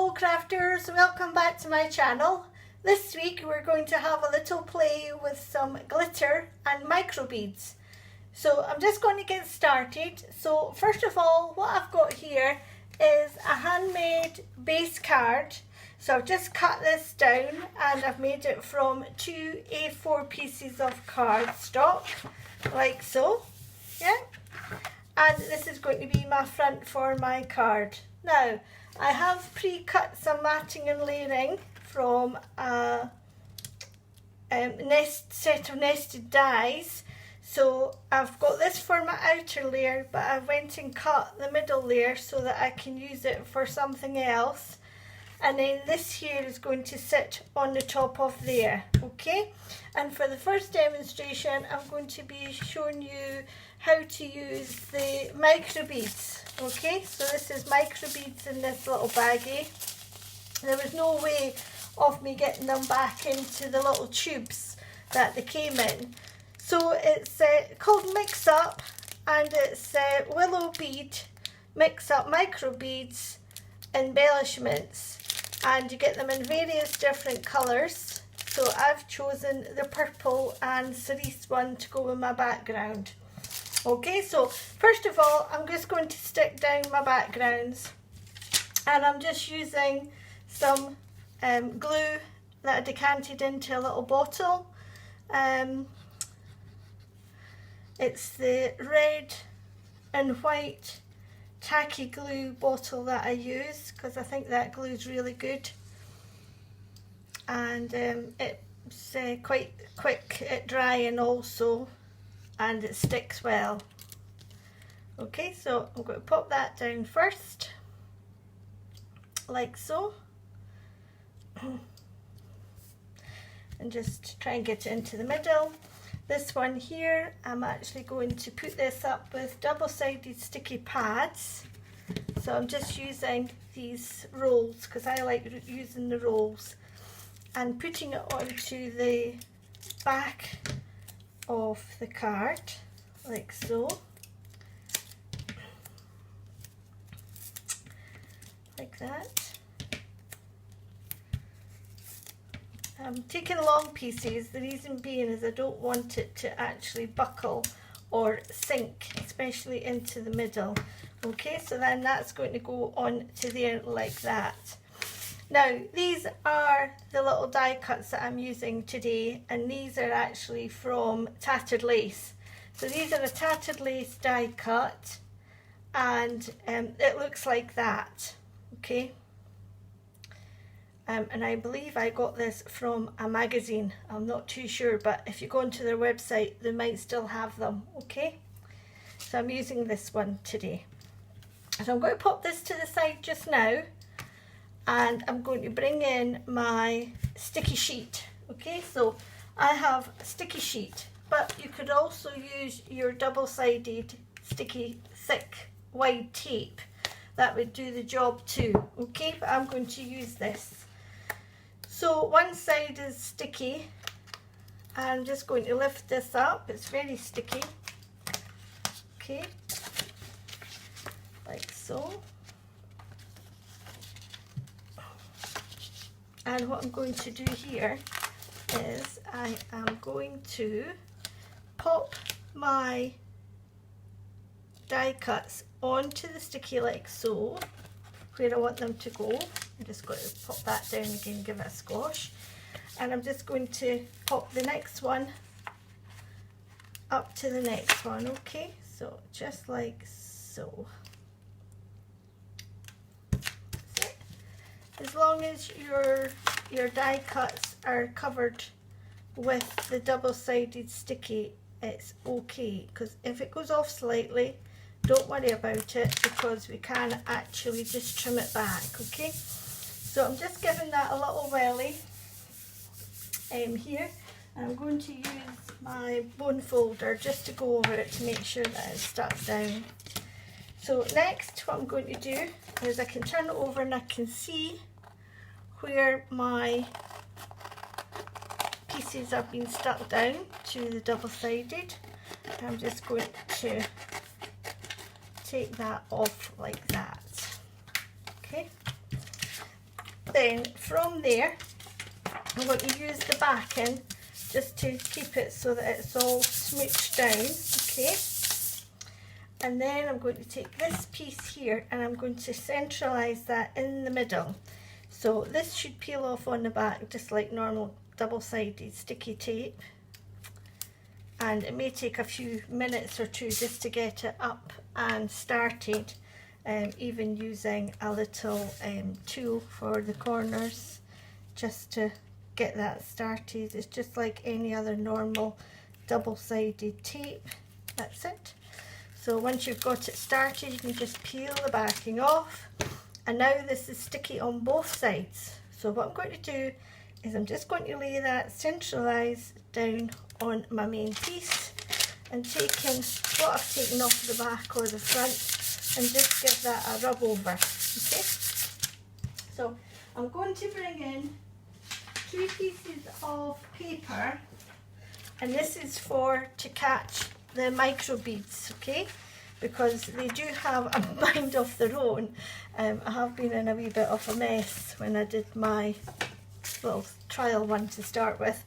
Hello crafters, welcome back to my channel. This week we're going to have a little play with some glitter and micro beads. So I'm just going to get started. So first of all, what I've got here is a handmade base card. So I've just cut this down and I've made it from 2 A4 pieces of cardstock, like so. Yeah. And this is going to be my front for my card. Now, I have pre-cut some matting and layering from a set of nested dies. So I've got this for my outer layer, but I went and cut the middle layer so that I can use it for something else. And then this here is going to sit on the top of there, okay? And for the first demonstration, I'm going to be showing you how to use the micro beads, okay? So this is micro beads in this little baggie. There was no way of me getting them back into the little tubes that they came in. So it's called Mix Up, and it's willow bead, mix up micro beads, embellishments. And you get them in various different colours. So I've chosen the purple and cerise one to go with my background. Okay, so first of all, I'm just going to stick down my backgrounds. And I'm just using some glue that I decanted into a little bottle. It's the red and white tacky glue bottle that I use because I think that glue is really good, and it's quite quick at drying also, and it sticks well. Okay, so I'm going to pop that down first, like so, and just try and get it into the middle. This one here, I'm actually going to put this up with double-sided sticky pads. So I'm just using these rolls because I like using the rolls, and putting it onto the back of the card, like so. Like that. I'm taking long pieces, the reason being is I don't want it to actually buckle or sink, especially into the middle. Okay, so then that's going to go on to there like that. Now, these are the little die cuts that I'm using today, and these are actually from Tattered Lace. So these are a Tattered Lace die cut, and it looks like that, okay? And I believe I got this from a magazine. I'm not too sure, but if you go onto their website, they might still have them, okay? So I'm using this one today. So I'm going to pop this to the side just now, and I'm going to bring in my sticky sheet, okay? So I have a sticky sheet, but you could also use your double-sided sticky thick wide tape. That would do the job too, okay? But I'm going to use this. So one side is sticky. I'm just going to lift this up. It's very sticky. Okay, like so. And what I'm going to do here is I am going to pop my die cuts onto the sticky like so, where I want them to go. I'm just going to pop that down again, give it a squash, and I'm just going to pop the next one up to the next one, okay? So just like so. As long as your die cuts are covered with the double-sided sticky, it's okay, because if it goes off slightly, don't worry about it, because we can actually just trim it back, okay? So I'm just giving that a little welly here, and I'm going to use my bone folder just to go over it to make sure that it's stuck down. So next, what I'm going to do is I can turn it over and I can see where my pieces have been stuck down to the double-sided. I'm just going to take that off like that. Okay, then from there, I'm going to use the backing just to keep it so that it's all smooched down, okay? And then I'm going to take this piece here and I'm going to centralise that in the middle. So this should peel off on the back just like normal double-sided sticky tape. And it may take a few minutes or two just to get it up and started, even using a little tool for the corners just to get that started. It's just like any other normal double-sided tape. That's it. So once you've got it started, you can just peel the backing off. And now this is sticky on both sides. So what I'm going to do is I'm just going to lay that centralised down on my main piece and taking what I've taken off the back or the front and just give that a rub over. Okay. So I'm going to bring in 2 pieces of paper, and this is to catch the micro beads, okay, because they do have a mind of their own. I have been in a wee bit of a mess when I did my little trial one to start with,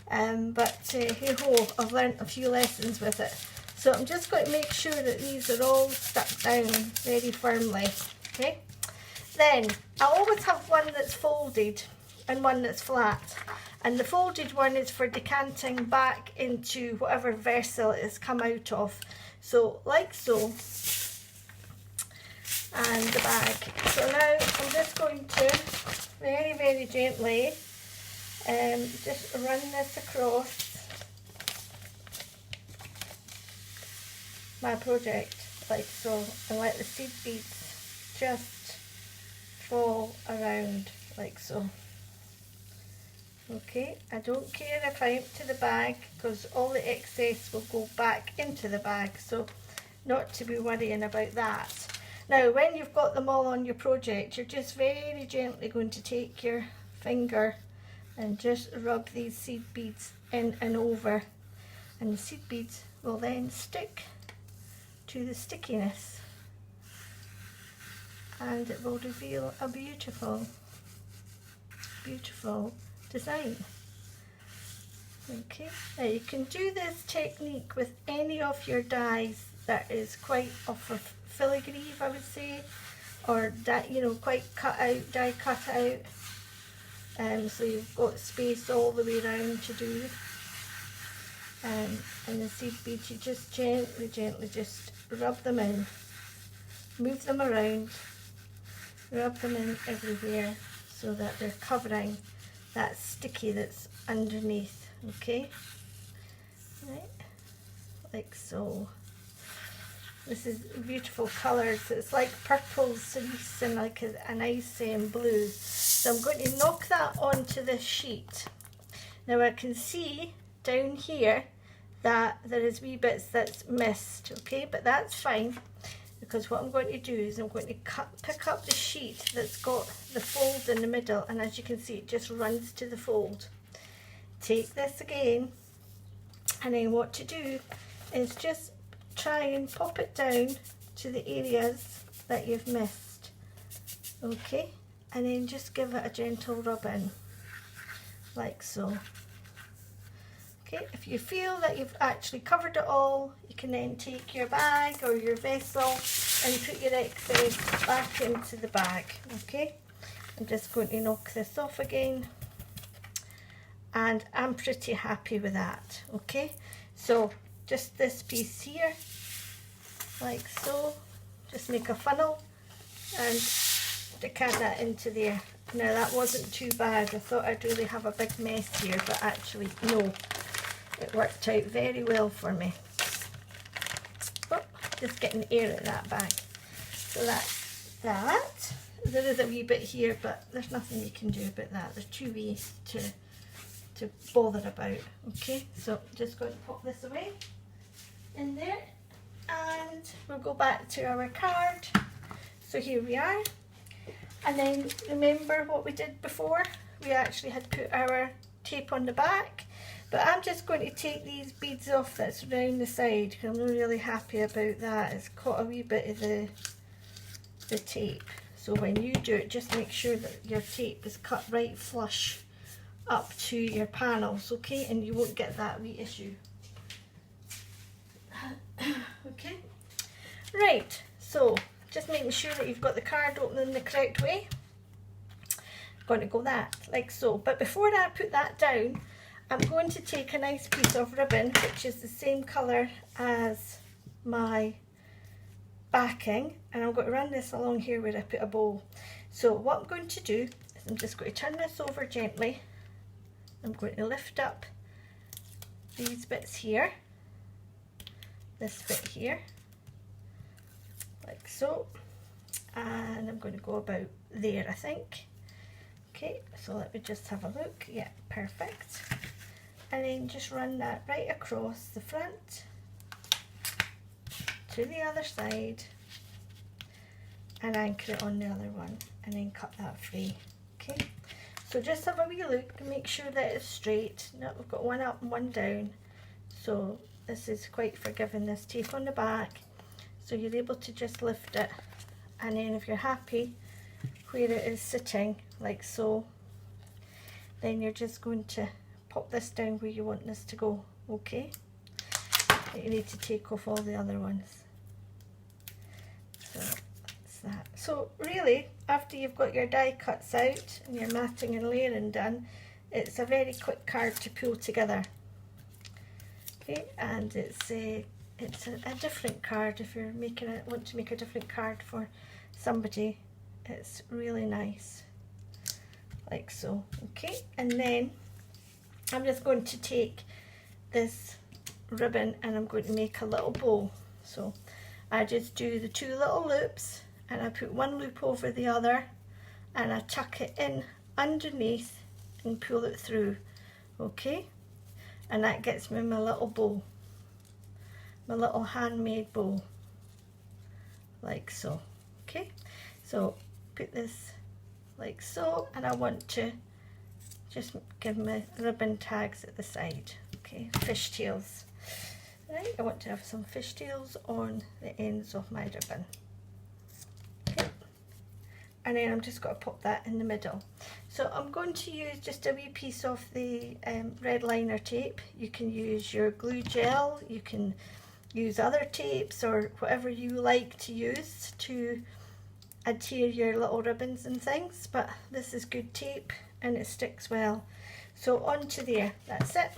but hey ho, I've learnt a few lessons with it. So I'm just going to make sure that these are all stuck down very firmly, okay. Then I always have one that's folded and one that's flat, and the folded one is for decanting back into whatever vessel it has come out of, so like so, and the bag. So now I'm just going to very, very gently just run this across my project like so, and let the seed beads just fall around like so. Okay, I don't care if I empty the bag because all the excess will go back into the bag, so not to be worrying about that. Now when you've got them all on your project, you're just very gently going to take your finger and just rub these seed beads in and over, and the seed beads will then stick to the stickiness and it will reveal a beautiful, beautiful design. Okay, now you can do this technique with any of your dies that is quite of a filigree, I would say, or that, you know, quite cut out, die cut out, so you've got space all the way around to do. And the seed beads, you just gently just rub them in, move them around, rub them in everywhere so that they're covering that sticky that's underneath, okay, right, like so. This is beautiful colours. It's like purple cerise and like a nice blue. So I'm going to knock that onto this sheet. Now I can see down here that there is wee bits that's missed, okay, but that's fine, because what I'm going to do is I'm going to pick up the sheet that's got the fold in the middle, and as you can see it just runs to the fold. Take this again, and then what to do is just try and pop it down to the areas that you've missed, okay, and then just give it a gentle rub in like so. Okay, if you feel that you've actually covered it all, you can then take your bag or your vessel and put your excess back into the bag. Okay, I'm just going to knock this off again, and I'm pretty happy with that. Okay, so just this piece here, like so, just make a funnel and decant that into there. Now that wasn't too bad. I thought I'd really have a big mess here, but actually no, it worked out very well for me. Oh, just getting air in that bag. So that's that. There is a wee bit here, but there's nothing you can do about that. There's too wee to bother about. Okay, so just going to pop this away in there, and we'll go back to our card. So here we are, and then remember what we did before? We actually had put our tape on the back, but I'm just going to take these beads off that's around the side because I'm not really happy about that. It's caught a wee bit of the tape. So when you do it, just make sure that your tape is cut right flush up to your panels, okay, and you won't get that reissue. Okay, right, so just making sure that you've got the card opening the correct way. I'm going to go that, like so. But before I put that down, I'm going to take a nice piece of ribbon, which is the same colour as my backing, and I'm going to run this along here where I put a bow. So what I'm going to do is I'm just going to turn this over gently. I'm going to lift up these bits here, this bit here, like so, and I'm going to go about there, I think. Okay, so let me just have a look. Yeah, perfect. And then just run that right across the front to the other side and anchor it on the other one, and then cut that free. Okay, so just have a wee look and make sure that it's straight. Now we've got one up and one down, so this is quite forgiving, this tape on the back, so you're able to just lift it, and then if you're happy where it is sitting, like so, then you're just going to pop this down where you want this to go. Okay, but you need to take off all the other ones. So that's that. So really, after you've got your die cuts out and your matting and layering done, it's a very quick card to pull together. Okay, and it's a different card if you're want to make a different card for somebody. It's really nice, like so. Okay, and then I'm just going to take this ribbon and I'm going to make a little bow. So I just do the two little loops, and I put one loop over the other, and I tuck it in underneath and pull it through. Okay, and that gets me my little bow, my little handmade bow, like so. Okay, so put this like so, and I want to just give my ribbon tags at the side. Okay, fishtails. Right, I want to have some fishtails on the ends of my ribbon. Okay, and then I'm just going to pop that in the middle. So I'm going to use just a wee piece of the red liner tape. You can use your glue gel, you can use other tapes or whatever you like to use to adhere your little ribbons and things, but this is good tape and it sticks well. So onto there, that's it.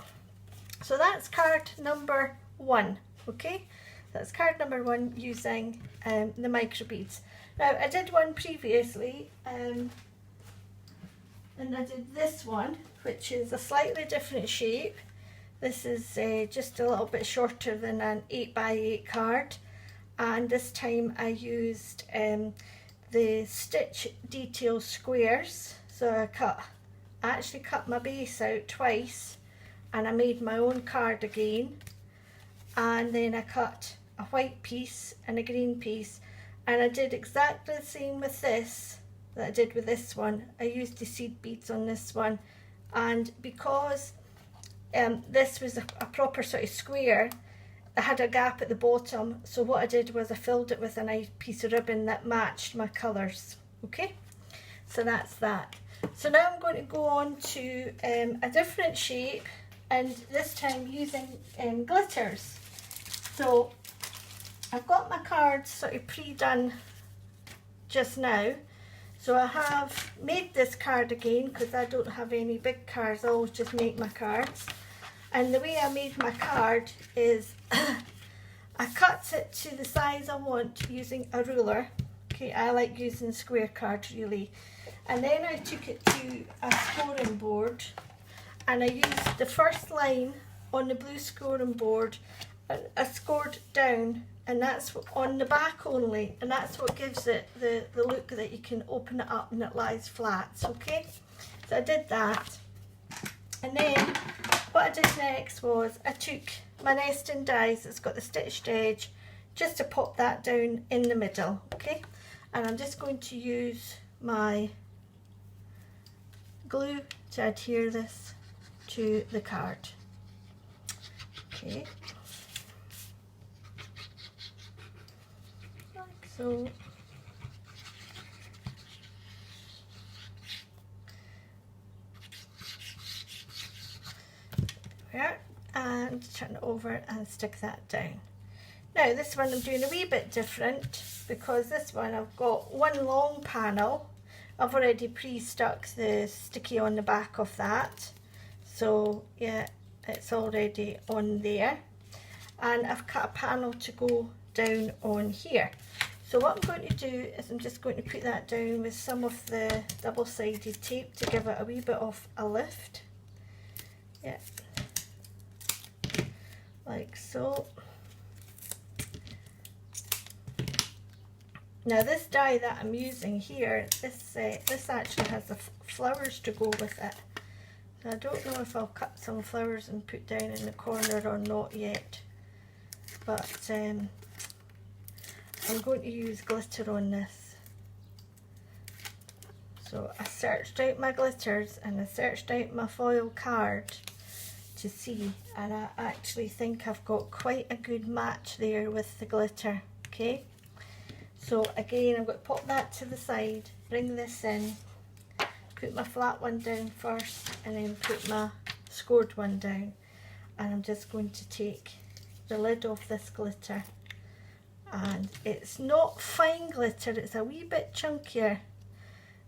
So that's card number 1. Okay, that's card number 1 using the micro beads. Now I did one previously and I did this one, which is a slightly different shape. This is just a little bit shorter than an 8x8 card, and this time I used the stitch detail squares. So I actually cut my base out twice, and I made my own card again, and then I cut a white piece and a green piece, and I did exactly the same with this that I did with this one. I used the seed beads on this one, and because this was a proper sort of square, I had a gap at the bottom, so what I did was I filled it with a nice piece of ribbon that matched my colours. Okay, so that's that. So now I'm going to go on to a different shape, and this time using glitters. So I've got my cards sort of pre-done just now. So I have made this card again because I don't have any big cards, I always just make my cards. And the way I made my card is I cut it to the size I want using a ruler. Okay, I like using square cards really. And then I took it to a scoring board, and I used the first line on the blue scoring board, and I scored down, and that's on the back only, and that's what gives it the look that you can open it up and it lies flat. Okay, so I did that, and then what I did next was I took my nesting dies that's got the stitched edge, just to pop that down in the middle. Okay, and I'm just going to use my glue to adhere this to the card. Okay, like so. and turn it over and stick that down. Now this one I'm doing a wee bit different, because this one I've got one long panel. I've already pre-stuck the sticky on the back of that, so yeah, it's already on there, and I've cut a panel to go down on here. So what I'm going to do is I'm just going to put that down with some of the double-sided tape to give it a wee bit of a lift. Yeah, like so. Now this die that I'm using here, this actually has the flowers to go with it. So I don't know if I'll cut some flowers and put down in the corner or not yet. But I'm going to use glitter on this. So I searched out my glitters and I searched out my foil card to see, and I actually think I've got quite a good match there with the glitter. Okay, so again I'm going to pop that to the side, bring this in, put my flat one down first and then put my scored one down, and I'm just going to take the lid off this glitter, and it's not fine glitter, it's a wee bit chunkier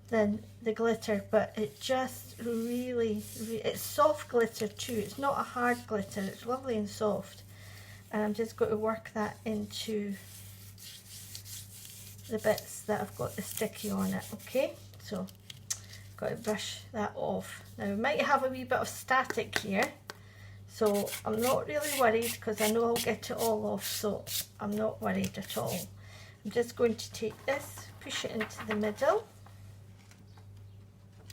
than the glitter, but it just really, it's soft glitter too, it's not a hard glitter, it's lovely and soft, and I'm just going to work that into the bits that I've got the sticky on it. Okay, so got to brush that off. Now we might have a wee bit of static here, so I'm not really worried because I know I'll get it all off, so I'm not worried at all. I'm just going to take this, push it into the middle,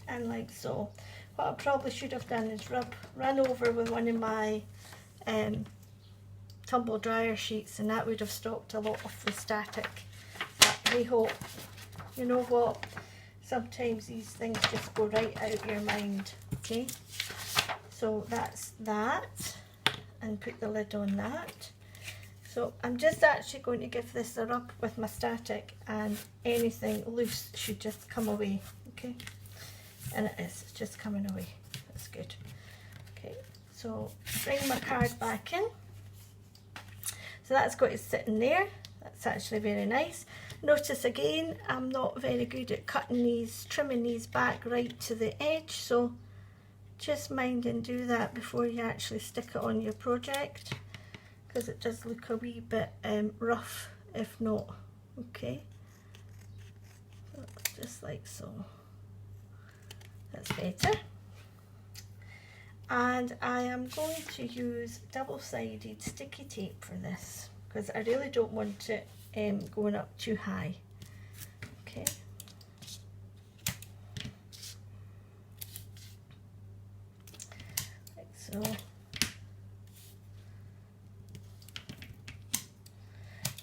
and like so. What I probably should have done is run over with one of my tumble dryer sheets, and that would have stopped a lot of the static. But hey ho, you know what? Sometimes these things just go right out your mind. Okay, so that's that, and put the lid on that. So I'm just actually going to give this a rub with my static, and anything loose should just come away. Okay, and it's just coming away. That's good. Okay, so bring my card back in. So that's got to sit in there. That's actually very nice. Notice again, I'm not very good at cutting these, trimming these back right to the edge, so just mind and do that before you actually stick it on your project, because it does look a wee bit rough if not. Okay, so just like so. That's better. And I am going to use double-sided sticky tape for this, because I really don't want it going up too high. Okay. Like so.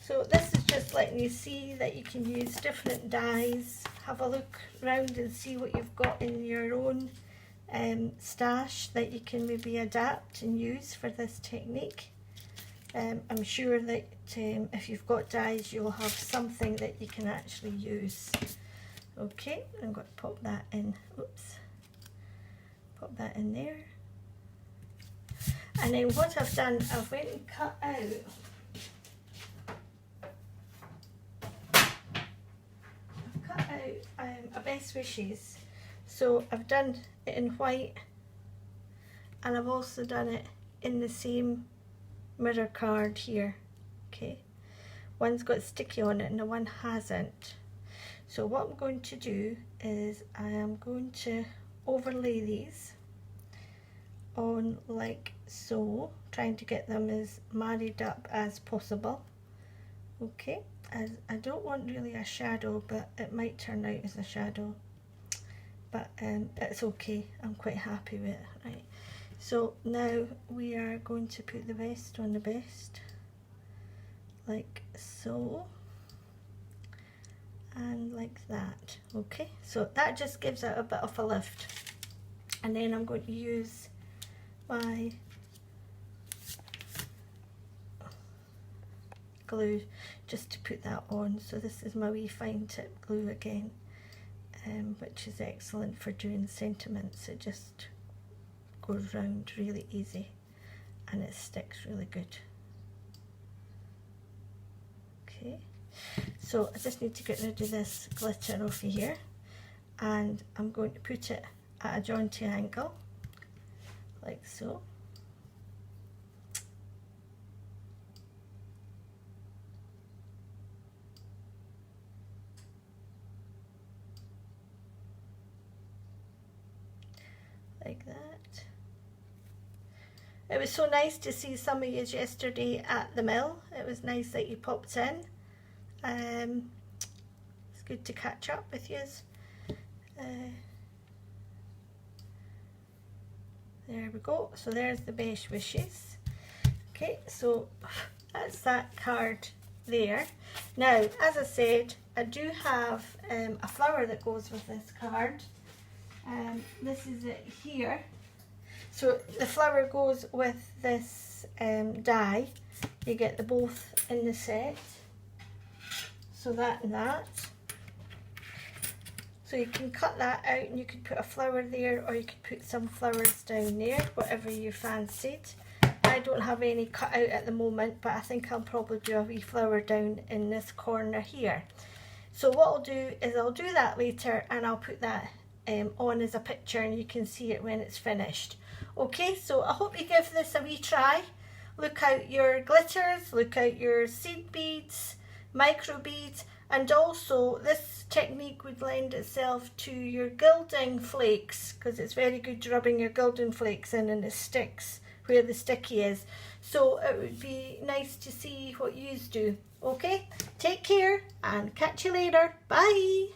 So this is just letting you see that you can use different dyes. Have a look around and see what you've got in your own stash that you can maybe adapt and use for this technique. I'm sure that if you've got dyes, you'll have something that you can actually use. Okay, I'm going to pop that in. Oops, pop that in there. And then what I've done, I've went and cut out. I've cut out a best wishes. So I've done it in white, and I've also done it in the same mirror card here. Okay, one's got sticky on it and the one hasn't. So what I'm going to do is I am going to overlay these on like so, trying to get them as married up as possible. Okay, as I don't want really a shadow, but it might turn out as a shadow, but it's okay, I'm quite happy with it. Right, so now we are going to put the best on the best, like so, and like that. Okay, so that just gives it a bit of a lift, and then I'm going to use my glue just to put that on. So this is my wee fine tip glue again, which is excellent for doing sentiments. It just goes round really easy, and it sticks really good. Okay, so I just need to get rid of this glitter off of here, and I'm going to put it at a jaunty angle, like so. Like that. It was so nice to see some of you yesterday at the mill. It was nice that you popped in. It's good to catch up with you. There we go. So there's the beige wishes. Okay, so that's that card there. Now, as I said, I do have a flower that goes with this card. This is it here. So the flower goes with this die. You get the both in the set. So that and that. So you can cut that out and you could put a flower there, or you could put some flowers down there, whatever you fancied. I don't have any cut out at the moment, but I think I'll probably do a wee flower down in this corner here. So what I'll do is I'll do that later, and I'll put that on as a picture, and you can see it when it's finished. Okay, so I hope you give this a wee try. Look out your glitters, look out your seed beads, micro beads, and also this technique would lend itself to your gilding flakes, because it's very good rubbing your gilding flakes in and it sticks where the sticky is. So it would be nice to see what yous do. Okay, take care and catch you later. Bye.